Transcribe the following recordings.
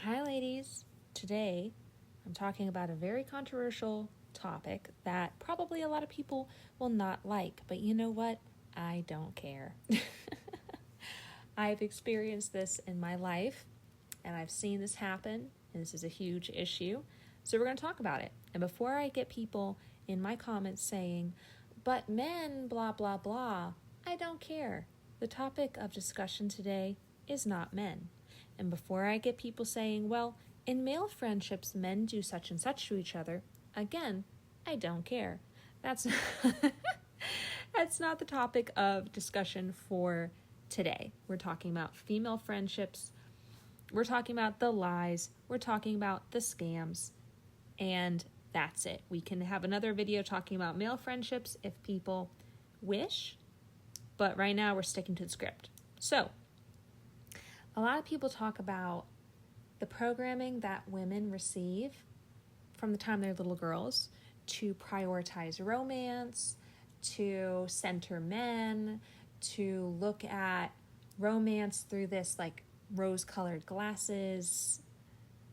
Hi, ladies. Today, I'm talking about a very controversial topic that probably a lot of people will not like, but you know what? I don't care. I've experienced this in my life, and I've seen this happen, and this is a huge issue. So we're going to talk about it. And before I get people in my comments saying, but men, blah, blah, blah, I don't care. The topic of discussion today is not men. And before I get people saying, well, in male friendships, men do such and such to each other, again, I don't care. That's that's not the topic of discussion for today. We're talking about female friendships. We're talking about the lies. We're talking about the scams. And that's it. We can have another video talking about male friendships if people wish. But right now we're sticking to the script. So, a lot of people talk about the programming that women receive from the time they're little girls to prioritize romance, to center men, to look at romance through this like rose-colored glasses,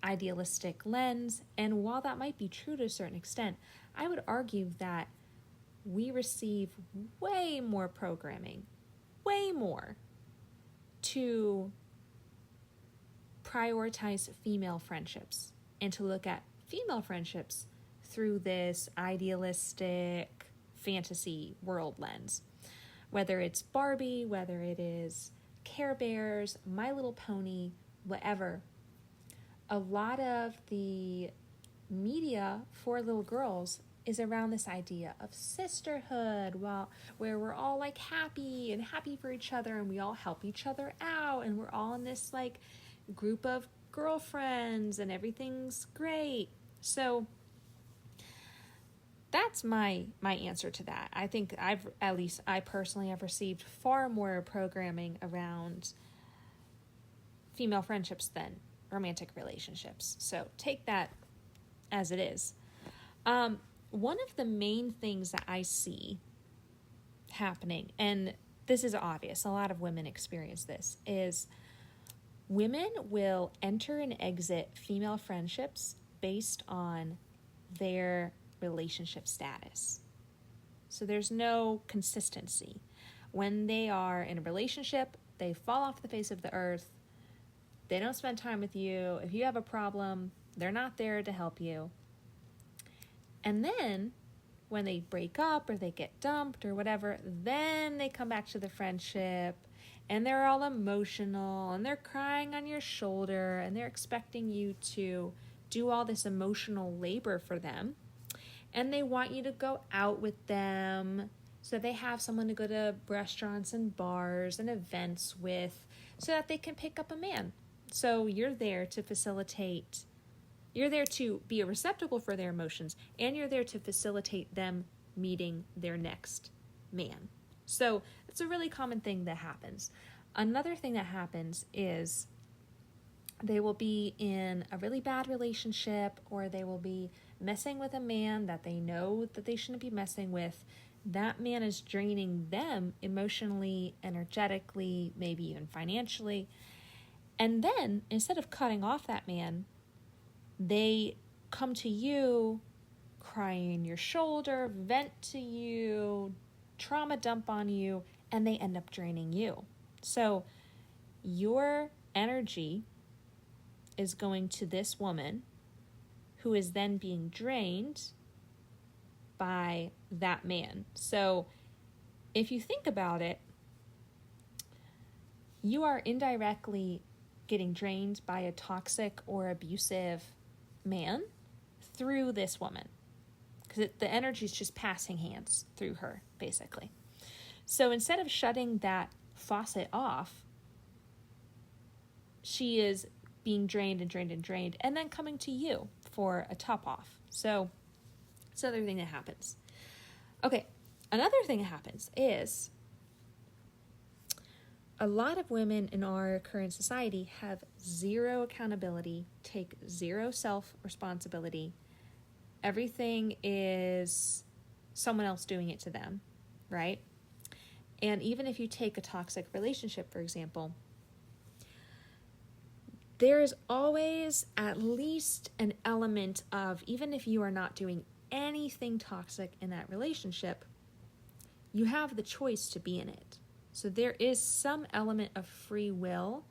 idealistic lens. And while that might be true to a certain extent, I would argue that we receive way more programming, way more, to prioritize female friendships and to look at female friendships through this idealistic fantasy world lens. Whether it's Barbie, whether it is Care Bears, My Little Pony, whatever. A lot of the media for little girls is around this idea of sisterhood, where we're all like happy for each other, and we all help each other out, and we're all in this like group of girlfriends and everything's great. So that's my answer to that. I think I personally have received far more programming around female friendships than romantic relationships. So take that as it is. One of the main things that I see happening, and this is obvious, a lot of women experience this, is women will enter and exit female friendships based on their relationship status. So there's no consistency. When they are in a relationship, they fall off the face of the earth. They don't spend time with you. If you have a problem, they're not there to help you. And then when they break up or they get dumped or whatever, then they come back to the friendship and they're all emotional and they're crying on your shoulder and they're expecting you to do all this emotional labor for them. And they want you to go out with them so they have someone to go to restaurants and bars and events with so that they can pick up a man. So you're there to facilitate, you're there to be a receptacle for their emotions, and you're there to facilitate them meeting their next man. So it's a really common thing that happens. Another thing that happens is they will be in a really bad relationship, or they will be messing with a man that they know that they shouldn't be messing with. That man is draining them emotionally, energetically, maybe even financially. And then instead of cutting off that man, they come to you, crying in your shoulder, vent to you, trauma dump on you, and they end up draining you. So your energy is going to this woman who is then being drained by that man. So if you think about it, you are indirectly getting drained by a toxic or abusive man through this woman, because the energy is just passing hands through her, basically. So instead of shutting that faucet off, she is being drained and drained and drained, and then coming to you for a top off. So it's another thing that happens. Okay, another thing that happens is a lot of women in our current society have zero accountability, take zero self-responsibility. Everything is someone else doing it to them, right? And even if you take a toxic relationship, for example, there's always at least an element of, even if you are not doing anything toxic in that relationship, you have the choice to be in it. So there is some element of free will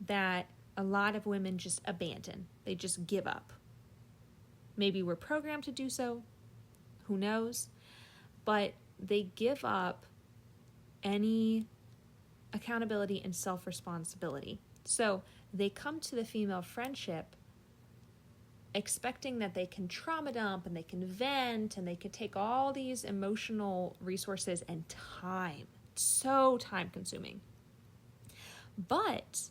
that a lot of women just abandon. They just give up. Maybe we're programmed to do so. Who knows? But they give up any accountability and self-responsibility. So they come to the female friendship expecting that they can trauma dump and they can vent and they can take all these emotional resources and time. So time consuming. But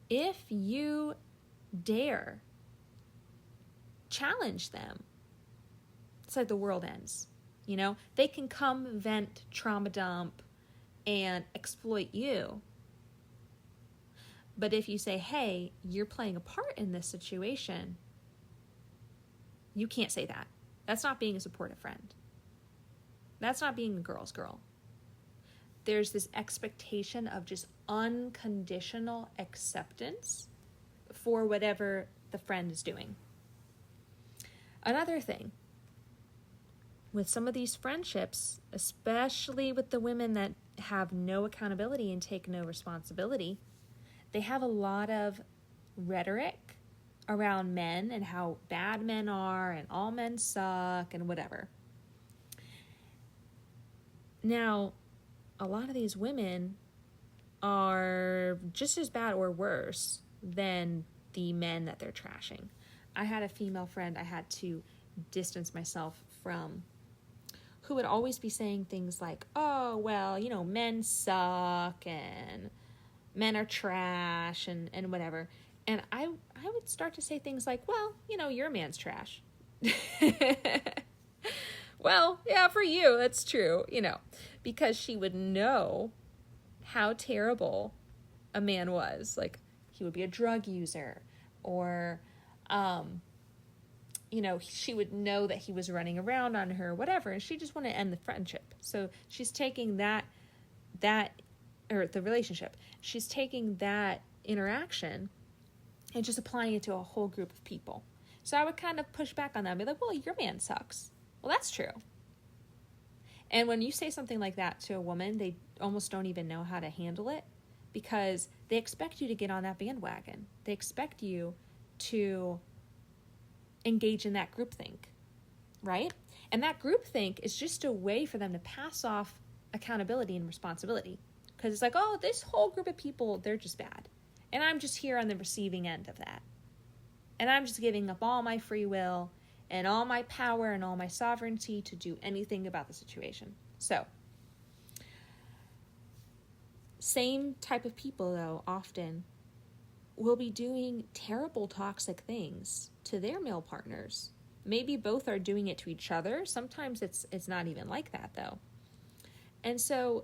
if you dare challenge them, it's like the world ends. You know, they can come vent, trauma dump, and exploit you. But if you say, hey, you're playing a part in this situation, you can't say that. That's not being a supportive friend. That's not being a girl's girl. There's this expectation of just unconditional acceptance for whatever the friend is doing. Another thing, with some of these friendships, especially with the women that have no accountability and take no responsibility, they have a lot of rhetoric around men and how bad men are and all men suck and whatever. Now, a lot of these women are just as bad or worse than the men that they're trashing. I had a female friend I had to distance myself from who would always be saying things like, oh, well, you know, men suck and men are trash and whatever. And I would start to say things like, well, you know, your man's trash. Well, yeah, for you, that's true, you know, because she would know how terrible a man was. Like, he would be a drug user, or, you know, she would know that he was running around on her, whatever, and she just wanted to end the friendship. So she's taking that, or the relationship, she's taking that interaction and just applying it to a whole group of people. So I would kind of push back on that and be like, well, your man sucks. Well, that's true. And when you say something like that to a woman, they almost don't even know how to handle it because they expect you to get on that bandwagon. They expect you to engage in that groupthink, right? And that groupthink is just a way for them to pass off accountability and responsibility. Because it's like, oh, this whole group of people, they're just bad. And I'm just here on the receiving end of that. And I'm just giving up all my free will and all my power and all my sovereignty to do anything about the situation. So, same type of people, though, often will be doing terrible toxic things to their male partners. Maybe both are doing it to each other. Sometimes it's not even like that, though. And so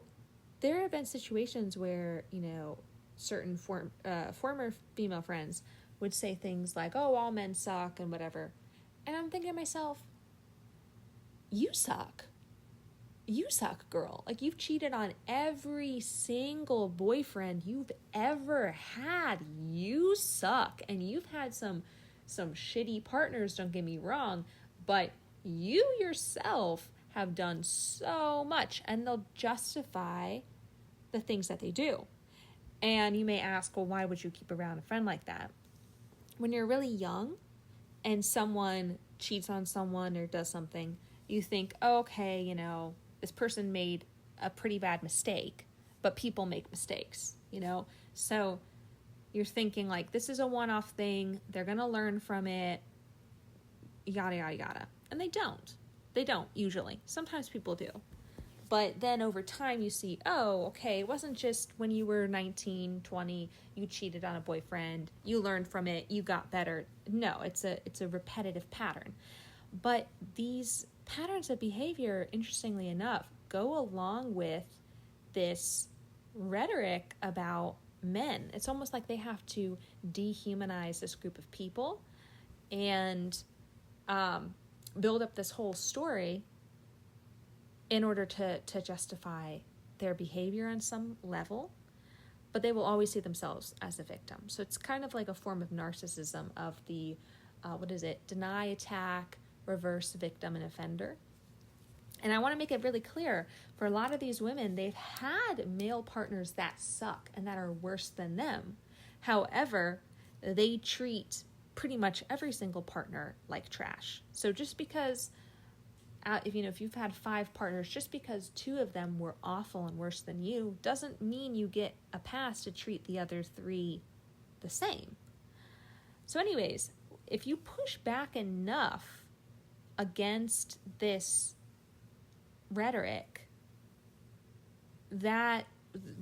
there have been situations where, you know, certain former female friends would say things like, oh, all men suck and whatever. And I'm thinking to myself, you suck. You suck, girl. Like, you've cheated on every single boyfriend you've ever had. You suck. And you've had some shitty partners, don't get me wrong, but you yourself have done so much, and they'll justify the things that they do. And you may ask, well, why would you keep around a friend like that? When you're really young and someone cheats on someone or does something, you think, oh, okay, you know, this person made a pretty bad mistake, but people make mistakes, you know? So you're thinking like, this is a one-off thing. They're going to learn from it, yada, yada, yada. And they don't. They don't, usually. Sometimes people do. But then over time you see, oh, okay, it wasn't just when you were 19, 20, you cheated on a boyfriend, you learned from it, you got better. No, it's a repetitive pattern. But these patterns of behavior, interestingly enough, go along with this rhetoric about men. It's almost like they have to dehumanize this group of people and build up this whole story in order to justify their behavior on some level. but they will always see themselves as a victim. So it's kind of like a form of narcissism of the, deny, attack, reverse victim and offender. And I want to make it really clear, for a lot of these women, they've had male partners that suck and that are worse than them. However, they treat pretty much every single partner like trash. So just because, if you've had 5 partners, just because 2 of them were awful and worse than you, doesn't mean you get a pass to treat the other 3 the same. So anyways, if you push back enough against this rhetoric, that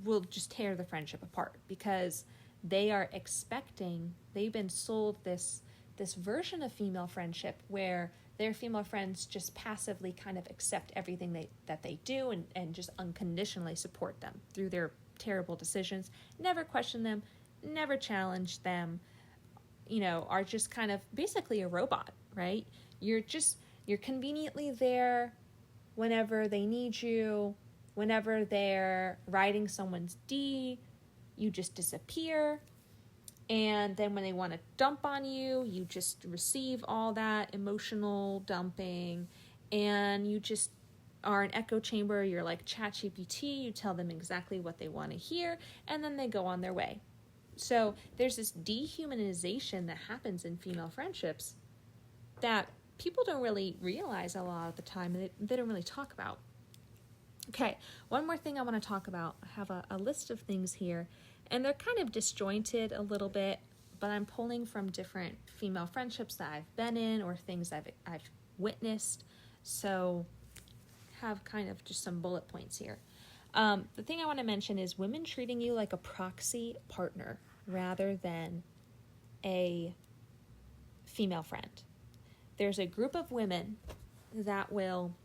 will just tear the friendship apart, because they've been sold this version of female friendship where their female friends just passively kind of accept everything that they do and just unconditionally support them through their terrible decisions, never question them, never challenge them, are just kind of basically a robot, right? You're conveniently there whenever they need you, whenever they're riding someone's D, you just disappear. And then when they want to dump on you, you just receive all that emotional dumping, and you just are an echo chamber. You're like ChatGPT. You tell them exactly what they want to hear, and then they go on their way. So there's this dehumanization that happens in female friendships that people don't really realize a lot of the time, and they don't really talk about. Okay, one more thing I want to talk about. I have a list of things here, and they're kind of disjointed a little bit, but I'm pulling from different female friendships that I've been in or things I've witnessed. So have kind of just some bullet points here. The thing I want to mention is women treating you like a proxy partner rather than a female friend. There's a group of women that will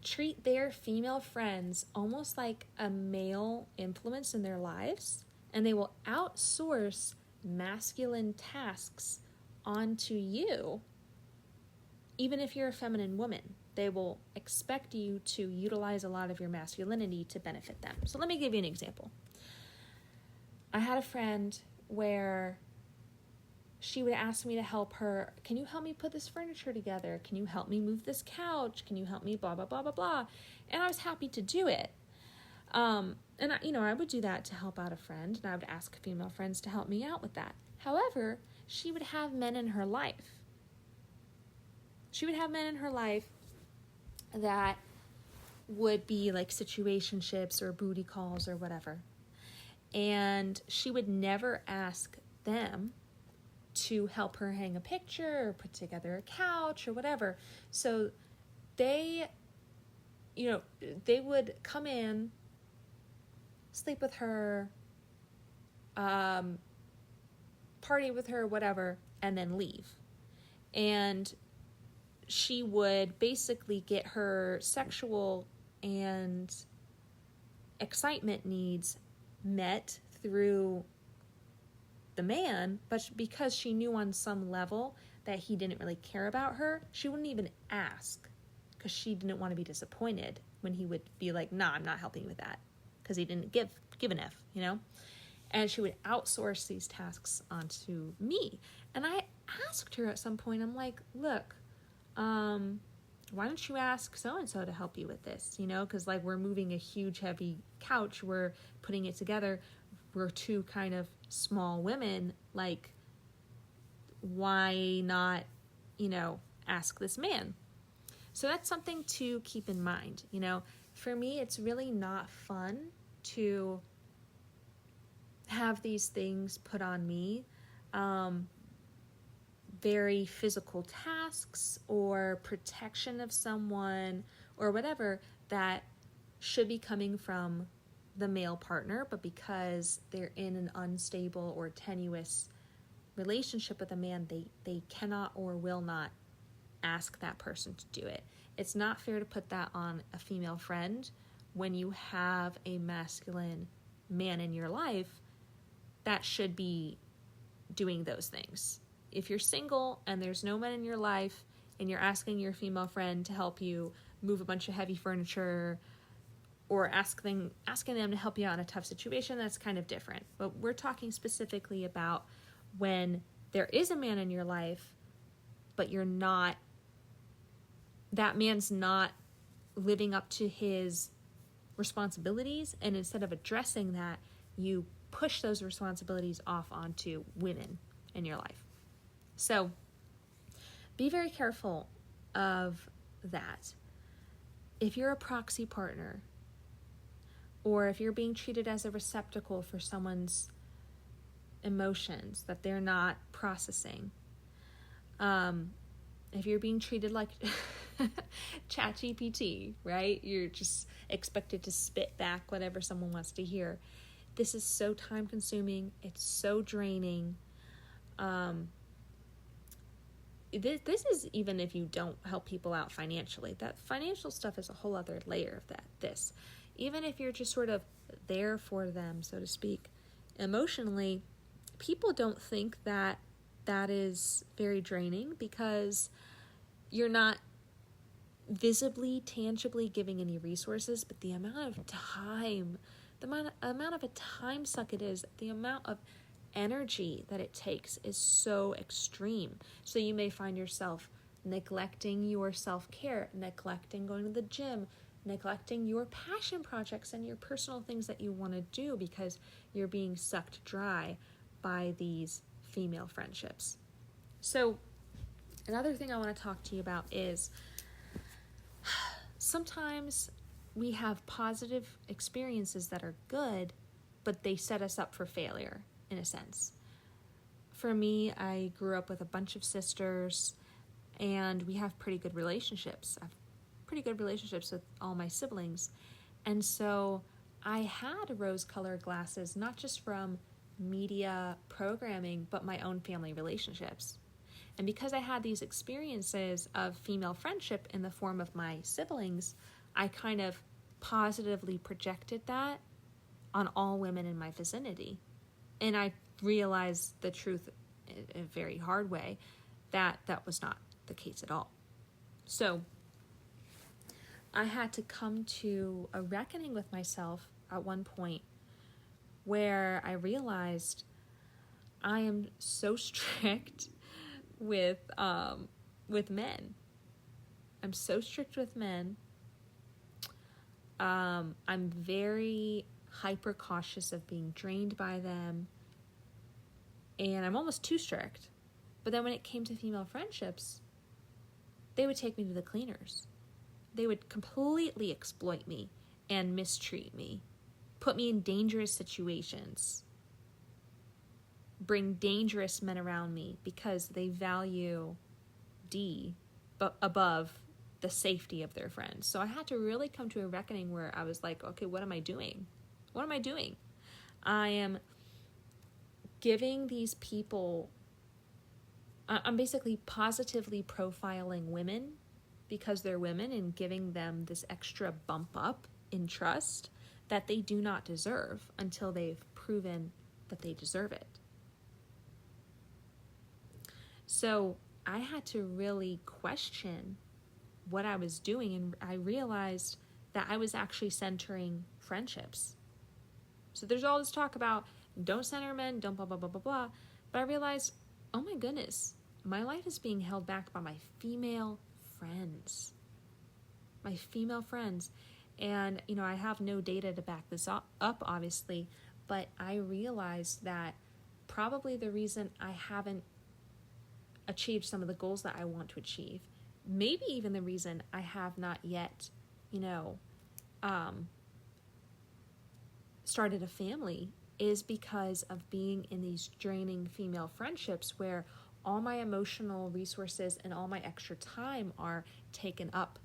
treat their female friends almost like a male influence in their lives, and they will outsource masculine tasks onto you. Even if you're a feminine woman, they will expect you to utilize a lot of your masculinity to benefit them. So let me give you an example. I had a friend where she would ask me to help her. Can you help me put this furniture together? Can you help me move this couch? Can you help me blah, blah, blah, blah, blah? And I was happy to do it. And I would do that to help out a friend, and I would ask female friends to help me out with that. However, she would have men in her life. That would be like situationships or booty calls or whatever. And she would never ask them to help her hang a picture or put together a couch or whatever. So they would come in, sleep with her, party with her, whatever, and then leave. And she would basically get her sexual and excitement needs met through the man, but because she knew on some level that he didn't really care about her, she wouldn't even ask, because she didn't want to be disappointed when he would be like, nah, I'm not helping you with that, because he didn't give an F, and she would outsource these tasks onto me. And I asked her at some point, I'm like, look, why don't you ask so-and-so to help you with this, because like we're moving a huge heavy couch, we're putting it together, we're 2 kind of small women, like why not, ask this man? So that's something to keep in mind. For me, it's really not fun to have these things put on me. Very physical tasks or protection of someone or whatever that should be coming from the male partner, but because they're in an unstable or tenuous relationship with a man, they cannot or will not ask that person to do it. It's not fair to put that on a female friend when you have a masculine man in your life that should be doing those things. If you're single and there's no men in your life and you're asking your female friend to help you move a bunch of heavy furniture or asking them to help you out in a tough situation, that's kind of different. But we're talking specifically about when there is a man in your life, but that man's not living up to his responsibilities, and instead of addressing that, you push those responsibilities off onto women in your life. So be very careful of that. If you're a proxy partner, or if you're being treated as a receptacle for someone's emotions that they're not processing, if you're being treated like ChatGPT, right? You're just expected to spit back whatever someone wants to hear. This is so time consuming. It's so draining. This is even if you don't help people out financially. That financial stuff is a whole other layer of this. Even if you're just sort of there for them, so to speak, emotionally, people don't think that is very draining because you're not visibly, tangibly giving any resources, but the amount of time, the amount of a time suck it is, the amount of energy that it takes is so extreme. So you may find yourself neglecting your self-care, neglecting going to the gym, neglecting your passion projects and your personal things that you want to do because you're being sucked dry by these female friendships. So another thing I want to talk to you about is sometimes we have positive experiences that are good, but they set us up for failure in a sense. For me, I grew up with a bunch of sisters and we have pretty good relationships. I have pretty good relationships with all my siblings. And so I had rose-colored glasses, not just from media programming, but my own family relationships. And because I had these experiences of female friendship in the form of my siblings, I kind of positively projected that on all women in my vicinity. And I realized the truth in a very hard way that was not the case at all. So I had to come to a reckoning with myself at one point where I realized I am so strict with men. I'm so strict with men. I'm very hyper cautious of being drained by them. And I'm almost too strict. But then when it came to female friendships, they would take me to the cleaners. They would completely exploit me and mistreat me, put me in dangerous situations, bring dangerous men around me because they value D above the safety of their friends. So I had to really come to a reckoning where I was like, okay, what am I doing? What am I doing? I am giving these people, I'm basically positively profiling women because they're women and giving them this extra bump up in trust that they do not deserve until they've proven that they deserve it. So I had to really question what I was doing, and I realized that I was actually centering friendships. So there's all this talk about don't center men, don't blah, blah, blah, blah, blah. But I realized, oh my goodness, my life is being held back by my female friends. My female friends. And, I have no data to back this up, obviously, but I realized that probably the reason I haven't achieved some of the goals that I want to achieve, maybe even the reason I have not yet, started a family is because of being in these draining female friendships where all my emotional resources and all my extra time are taken up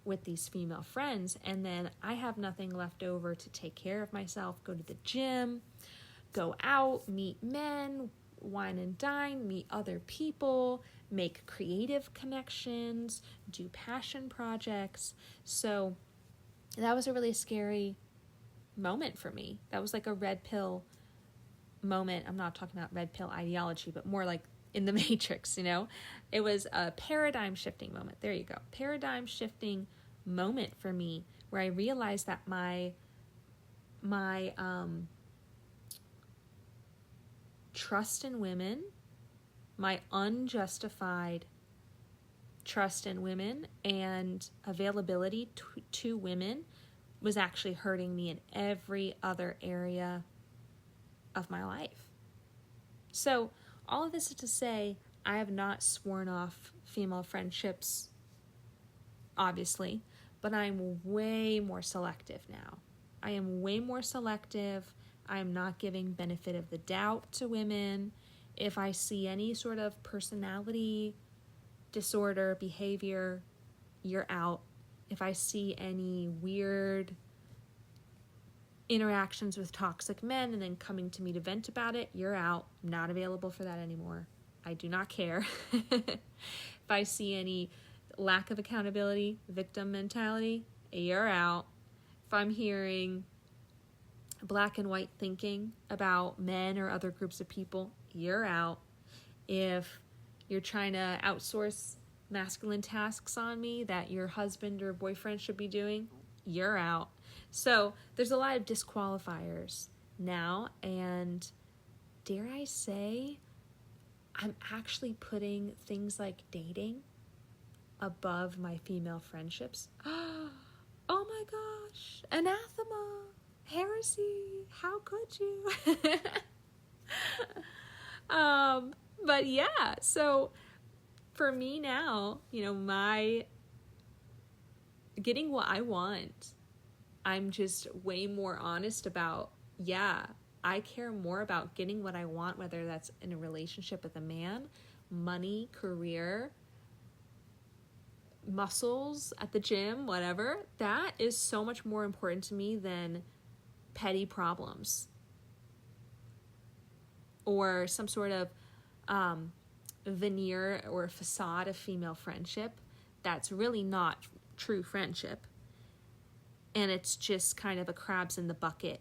with these female friends, and then I have nothing left over to take care of myself, go to the gym, go out, meet men, wine and dine, meet other people, make creative connections, do passion projects. So that was a really scary moment for me. That was like a red pill moment. I'm not talking about red pill ideology, but more like in the Matrix, It was a paradigm shifting moment. There you go. Paradigm shifting moment for me where I realized that my my trust in women, my unjustified trust in women and availability to women was actually hurting me in every other area of my life. So all of this is to say, I have not sworn off female friendships, obviously, but I'm way more selective now. I am way more selective. I am not giving benefit of the doubt to women. If I see any sort of personality disorder, behavior, you're out. If I see any weird interactions with toxic men and then coming to me to vent about it, you're out. I'm not available for that anymore. I do not care. If I see any lack of accountability, victim mentality, you're out. If I'm hearing black and white thinking about men or other groups of people, you're out. If you're trying to outsource masculine tasks on me that your husband or boyfriend should be doing, you're out. So there's a lot of disqualifiers now, and dare I say, I'm actually putting things like dating above my female friendships. Oh my gosh, anathema, heresy, how could you? But yeah, so for me now, my getting what I want, I'm just way more honest about, I care more about getting what I want, whether that's in a relationship with a man, money, career, muscles at the gym, whatever. That is so much more important to me than petty problems or some sort of veneer or facade of female friendship that's really not true friendship, and it's just kind of a crabs in the bucket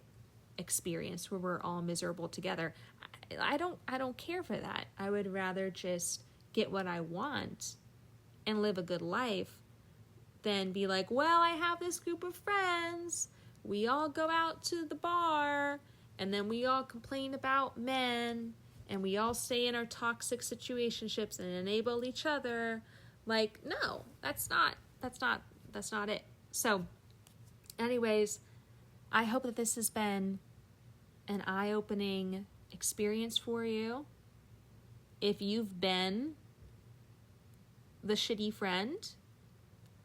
experience where we're all miserable together. I don't care for that. I would rather just get what I want and live a good life than be like, well, I have this group of friends, we all go out to the bar, and then we all complain about men, and we all stay in our toxic situationships and enable each other. Like, no, that's not it. So anyways, I hope that this has been an eye-opening experience for you. If you've been the shitty friend,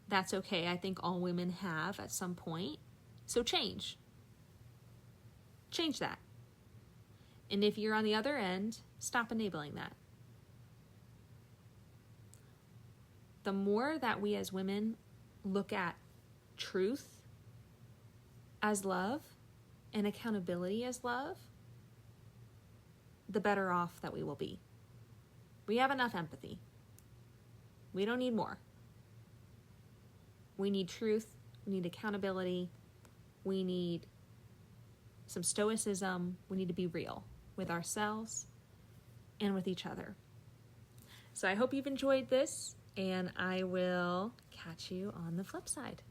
that's okay. I think all women have at some point. So change that. And if you're on the other end, stop enabling that. The more that we as women look at truth as love and accountability as love, the better off that we will be. We have enough empathy. We don't need more. We need truth. We need accountability. We need some stoicism. We need to be real with ourselves and with each other. So I hope you've enjoyed this, and I will catch you on the flip side.